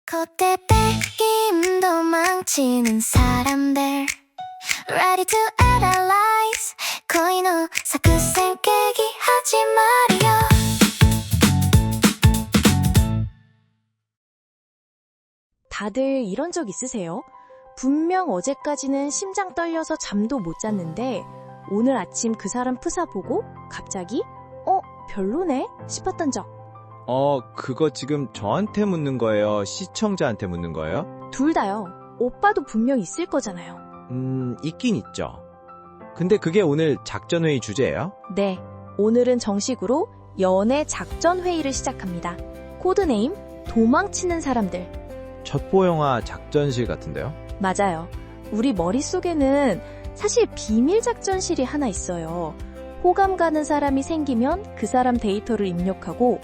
콧대 뺏김 도망치는 사람들 Ready to analyze 코인호 사크생 깨기 하지 말이요. 다들 이런 적 있으세요? 분명 어제까지는 심장 떨려서 잠도 못 잤는데 오늘 아침 그 사람 프사 보고 갑자기 별로네 싶었던 적. 그거 지금 저한테 묻는 거예요? 시청자한테 묻는 거예요? 둘 다요. 오빠도 분명 있을 거잖아요. 있긴 있죠. 근데 그게 오늘 작전회의 주제예요? 네, 오늘은 정식으로 연애 작전 회의를 시작합니다. 코드네임 도망치는 사람들. 첩보영화 작전실 같은데요? 맞아요. 우리 머릿속에는 사실 비밀 작전실이 하나 있어요. 호감 가는 사람이 생기면 그 사람 데이터를 입력하고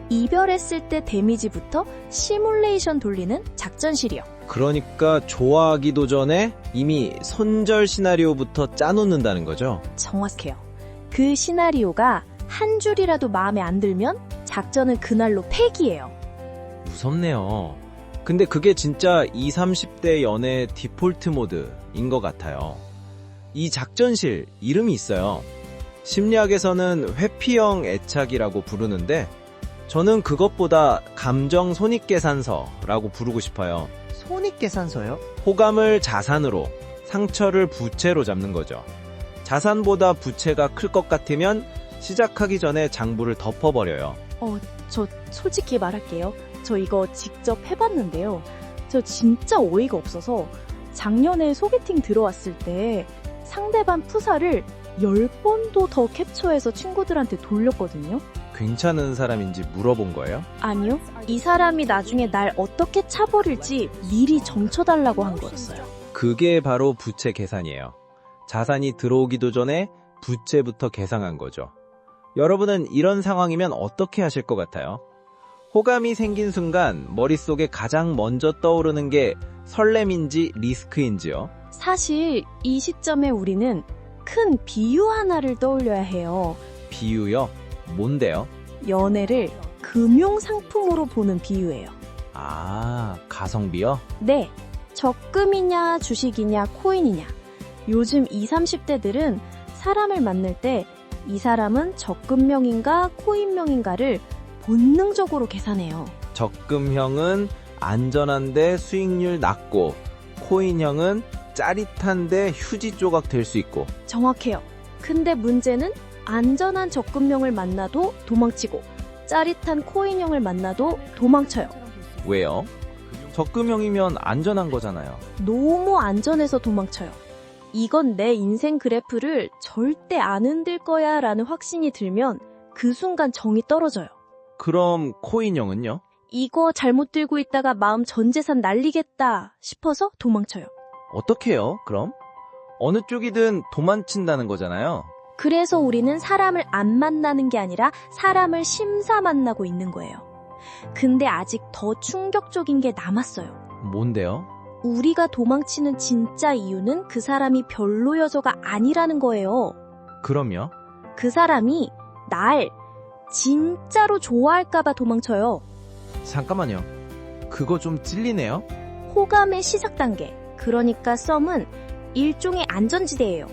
이별했을 때 데미지부터 시뮬레이션 돌리는 작전실이요. 그러니까 좋아하기도 전에 이미 손절 시나리오부터 짜놓는다는 거죠? 정확해요. 그 시나리오가 한 줄이라도 마음에 안 들면 작전은 그날로 폐기해요. 무섭네요. 근데 그게 진짜 20, 30대 연애 디폴트 모드인 것 같아요. 이 작전실 이름이 있어요. 심리학에서는 회피형 애착이라고 부르는데 저는 그것보다 감정 손익계산서라고 부르고 싶어요. 손익계산서요? 호감을 자산으로, 상처를 부채로 잡는 거죠. 자산보다 부채가 클 것 같으면 시작하기 전에 장부를 덮어버려요. 저 솔직히 말할게요. 저 이거 직접 해봤는데요. 저 진짜 어이가 없어서 작년에 소개팅 들어왔을 때 상대방 프사를 10번도 더 캡처해서 친구들한테 돌렸거든요. 괜찮은 사람인지 물어본 거예요? 아니요. 이 사람이 나중에 날 어떻게 차버릴지 미리 점쳐달라고 한 거였어요. 그게 바로 부채 계산이에요. 자산이 들어오기도 전에 부채부터 계산한 거죠. 여러분은 이런 상황이면 어떻게 하실 것 같아요? 호감이 생긴 순간 머릿속에 가장 먼저 떠오르는 게 설렘인지 리스크인지요? 사실 이 시점에 우리는 큰 비유 하나를 떠올려야 해요. 비유요? 뭔데요? 연애를 금융상품으로 보는 비유예요. 가성비요? 네, 적금이냐 주식이냐 코인이냐. 요즘 20, 30대들은 사람을 만날 때 이 사람은 적금형인가 코인형인가를 본능적으로 계산해요. 적금형은 안전한데 수익률 낮고 코인형은 짜릿한데 휴지 조각 될 수 있고. 정확해요. 근데 문제는 안전한 적금형을 만나도 도망치고 짜릿한 코인형을 만나도 도망쳐요. 왜요? 적금형이면 안전한 거잖아요. 너무 안전해서 도망쳐요. 이건 내 인생 그래프를 절대 안 흔들 거야 라는 확신이 들면 그 순간 정이 떨어져요. 그럼 코인형은요? 이거 잘못 들고 있다가 마음 전 재산 날리겠다 싶어서 도망쳐요. 어떻게 해요, 그럼? 어느 쪽이든 도망친다는 거잖아요. 그래서 우리는 사람을 안 만나는 게 아니라 사람을 심사 만나고 있는 거예요. 근데 아직 더 충격적인 게 남았어요. 뭔데요? 우리가 도망치는 진짜 이유는 그 사람이 별로여서가 아니라는 거예요. 그럼요? 그 사람이 날 진짜로 좋아할까봐 도망쳐요. 잠깐만요. 그거 좀 찔리네요? 호감의 시작 단계, 그러니까 썸은 일종의 안전지대예요.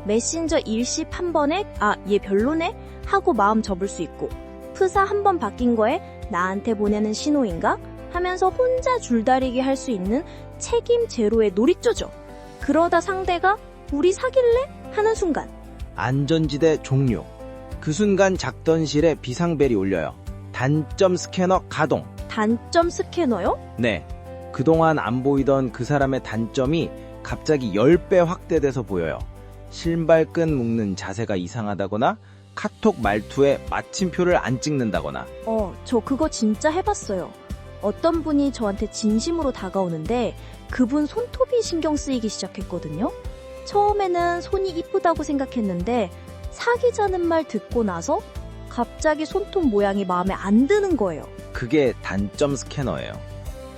메신저 일십 한 번에 얘 별로네? 하고 마음 접을 수 있고 프사 한 번 바뀐 거에 나한테 보내는 신호인가? 하면서 혼자 줄다리기 할 수 있는 책임 제로의 놀이조죠. 그러다 상대가 우리 사귈래? 하는 순간 안전지대 종료. 그 순간 작전실에 비상벨이 울려요. 단점 스캐너 가동. 단점 스캐너요? 네. 그동안 안 보이던 그 사람의 단점이 갑자기 10배 확대돼서 보여요. 신발끈 묶는 자세가 이상하다거나 카톡 말투에 마침표를 안 찍는다거나. 저 그거 진짜 해봤어요. 어떤 분이 저한테 진심으로 다가오는데 그분 손톱이 신경 쓰이기 시작했거든요. 처음에는 손이 이쁘다고 생각했는데 사귀자는 말 듣고 나서 갑자기 손톱 모양이 마음에 안 드는 거예요. 그게 단점 스캐너예요.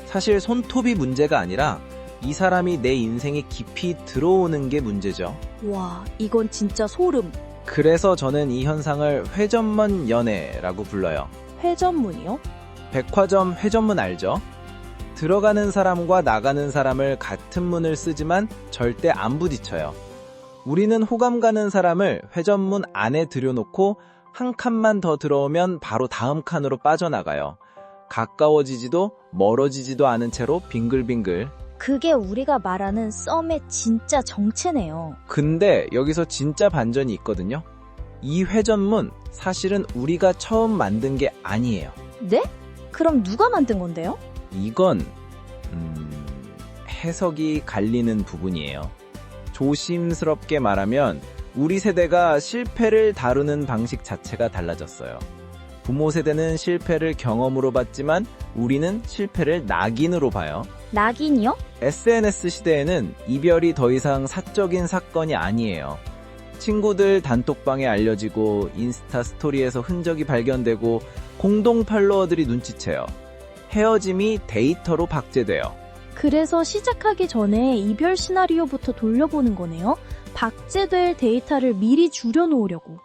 사실 손톱이 문제가 아니라 이 사람이 내 인생에 깊이 들어오는 게 문제죠. 와, 이건 진짜 소름. 그래서 저는 이 현상을 회전문 연애라고 불러요. 회전문이요? 백화점 회전문 알죠? 들어가는 사람과 나가는 사람을 같은 문을 쓰지만 절대 안 부딪혀요. 우리는 호감 가는 사람을 회전문 안에 들여놓고 한 칸만 더 들어오면 바로 다음 칸으로 빠져나가요. 가까워지지도 멀어지지도 않은 채로 빙글빙글. 그게 우리가 말하는 썸의 진짜 정체네요. 근데 여기서 진짜 반전이 있거든요. 이 회전문 사실은 우리가 처음 만든 게 아니에요. 네? 그럼 누가 만든 건데요? 이건 해석이 갈리는 부분이에요. 조심스럽게 말하면 우리 세대가 실패를 다루는 방식 자체가 달라졌어요. 부모 세대는 실패를 경험으로 봤지만 우리는 실패를 낙인으로 봐요. 낙인이요? SNS 시대에는 이별이 더 이상 사적인 사건이 아니에요. 친구들 단톡방에 알려지고 인스타 스토리에서 흔적이 발견되고 공동 팔로워들이 눈치채요. 헤어짐이 데이터로 박제돼요. 그래서 시작하기 전에 이별 시나리오부터 돌려보는 거네요. 박제될 데이터를 미리 줄여놓으려고.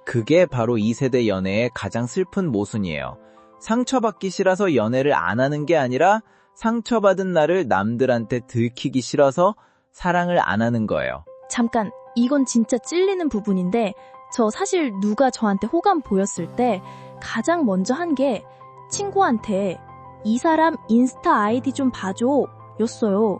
그게 바로 2세대 연애의 가장 슬픈 모순이에요. 상처받기 싫어서 연애를 안 하는 게 아니라 상처받은 나를 남들한테 들키기 싫어서 사랑을 안 하는 거예요. 잠깐, 이건 진짜 찔리는 부분인데 저 사실 누가 저한테 호감 보였을 때 가장 먼저 한 게 친구한테 이 사람 인스타 아이디 좀 봐줘 였어요.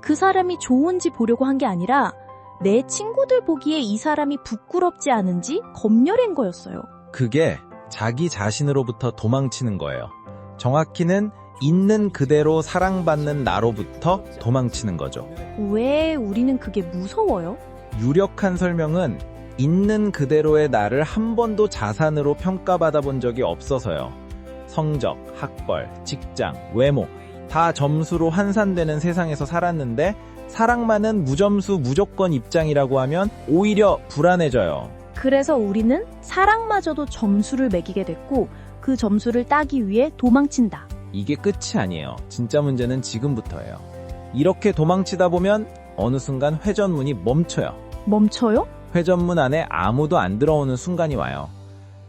그 사람이 좋은지 보려고 한 게 아니라 내 친구들 보기에 이 사람이 부끄럽지 않은지 검열한 거였어요. 그게 자기 자신으로부터 도망치는 거예요. 정확히는 있는 그대로 사랑받는 나로부터 도망치는 거죠. 왜 우리는 그게 무서워요? 유력한 설명은 있는 그대로의 나를 한 번도 자산으로 평가받아 본 적이 없어서요. 성적, 학벌, 직장, 외모 다 점수로 환산되는 세상에서 살았는데 사랑만은 무점수 무조건 입장이라고 하면 오히려 불안해져요. 그래서 우리는 사랑마저도 점수를 매기게 됐고 그 점수를 따기 위해 도망친다. 이게 끝이 아니에요. 진짜 문제는 지금부터예요. 이렇게 도망치다 보면 어느 순간 회전문이 멈춰요. 멈춰요? 회전문 안에 아무도 안 들어오는 순간이 와요.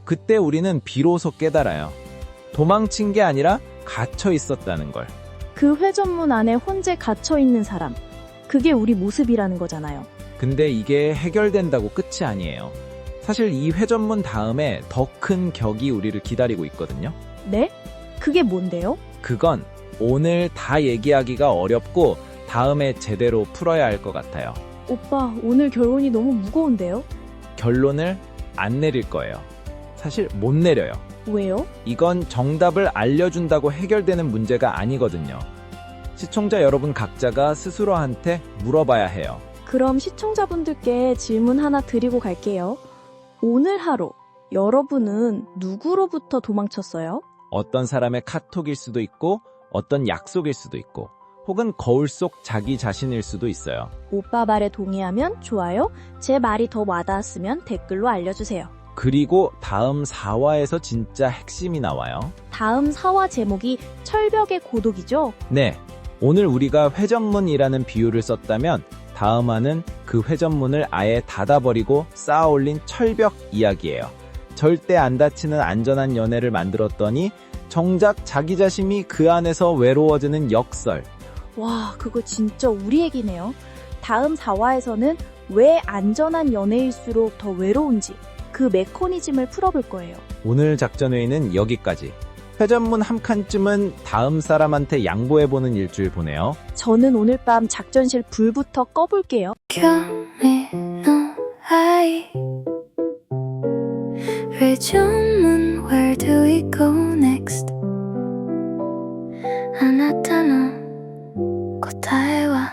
그때 우리는 비로소 깨달아요. 도망친 게 아니라 갇혀 있었다는 걸. 그 회전문 안에 혼자 갇혀있는 사람. 그게 우리 모습이라는 거잖아요. 근데 이게 해결된다고 끝이 아니에요. 사실 이 회전문 다음에 더 큰 격이 우리를 기다리고 있거든요. 네? 그게 뭔데요? 그건 오늘 다 얘기하기가 어렵고 다음에 제대로 풀어야 할 것 같아요. 오빠, 오늘 결론이 너무 무거운데요? 결론을 안 내릴 거예요. 사실 못 내려요. 왜요? 이건 정답을 알려준다고 해결되는 문제가 아니거든요. 시청자 여러분 각자가 스스로한테 물어봐야 해요. 그럼 시청자분들께 질문 하나 드리고 갈게요. 오늘 하루 여러분은 누구로부터 도망쳤어요? 어떤 사람의 카톡일 수도 있고 어떤 약속일 수도 있고 혹은 거울 속 자기 자신일 수도 있어요. 오빠 말에 동의하면 좋아요. 제 말이 더 와닿았으면 댓글로 알려주세요. 그리고 다음 4화에서 진짜 핵심이 나와요. 다음 4화 제목이 철벽의 고독이죠? 네, 오늘 우리가 회전문이라는 비유를 썼다면 다음화는 그 회전문을 아예 닫아버리고 쌓아올린 철벽 이야기예요. 절대 안 다치는 안전한 연애를 만들었더니 정작 자기 자신이 그 안에서 외로워지는 역설. 와, 그거 진짜 우리 얘기네요. 다음 4화에서는 왜 안전한 연애일수록 더 외로운지 그 메커니즘을 풀어볼 거예요. 오늘 작전 회의는 여기까지. 회전문 한 칸쯤은 다음 사람한테 양보해보는 일주일 보내요. 저는 오늘 밤 작전실 불부터 꺼볼게요. 견해노 아이 회전문 where do we go next あなたの答えは